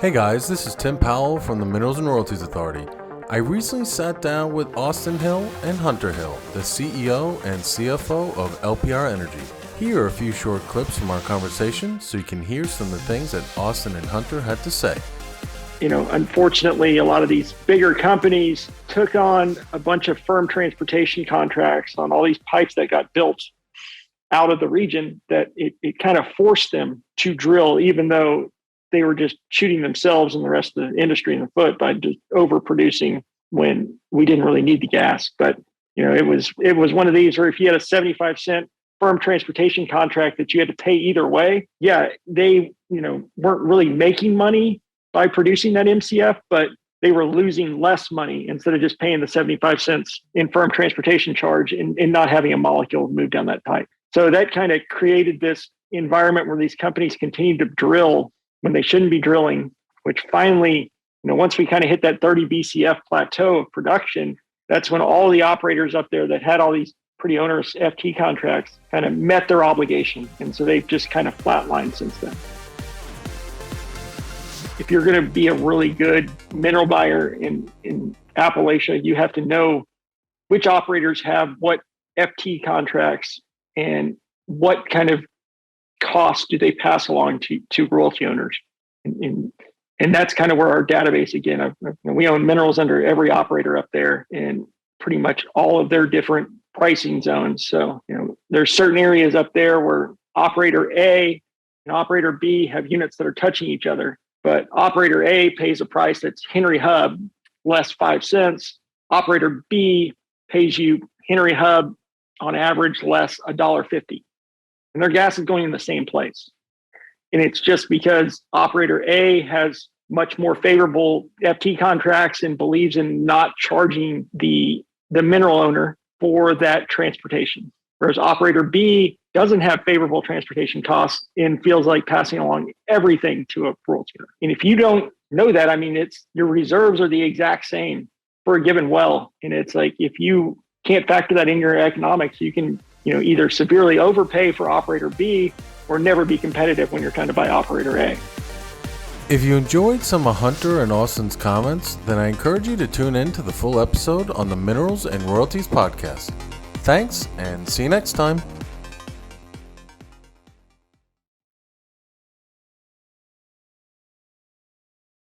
Hey guys, this is Tim Powell from the Minerals and Royalties Authority. I recently sat down with Austin Hill and Hunter Hill, the CEO and CFO of LPR Energy. Here are a few short clips from our conversation so you can hear some of the things that Austin and Hunter had to say. Unfortunately, a lot of these bigger companies took on a bunch of firm transportation contracts on all these pipes that got built out of the region that it kind of forced them to drill, even though they were just shooting themselves and the rest of the industry in the foot by just overproducing when we didn't really need the gas. But, it was one of these where if you had a 75-cent firm transportation contract that you had to pay either way, they, weren't really making money by producing that MCF, but they were losing less money instead of just paying the 75 cents in firm transportation charge and not having a molecule move down that pipe. So that kind of created this environment where these companies continued to drill when they shouldn't be drilling, which finally, once we kind of hit that 30 BCF plateau of production, that's when all the operators up there that had all these pretty onerous FT contracts kind of met their obligation. And so they've just kind of flatlined since then. If you're going to be a really good mineral buyer in Appalachia, you have to know which operators have what FT contracts and what kind of costs do they pass along to royalty owners. And that's kind of where our database, again, we own minerals under every operator up there and pretty much all of their different pricing zones. So, there's certain areas up there where operator A and operator B have units that are touching each other. But operator A pays a price that's Henry Hub less 5 cents. Operator B pays you Henry Hub on average less $1.50. And their gas is going in the same place. And it's just because operator A has much more favorable FT contracts and believes in not charging the mineral owner for that transportation. Whereas operator B doesn't have favorable transportation costs and feels like passing along everything to a royalty owner. And if you don't know that, it's your reserves are the exact same for a given well. And it's like, if you can't factor that in your economics, you can, either severely overpay for operator B or never be competitive when you're trying to buy operator A. If you enjoyed some of Hunter and Austin's comments, then I encourage you to tune in to the full episode on the Minerals and Royalties podcast. Thanks, and see you next time.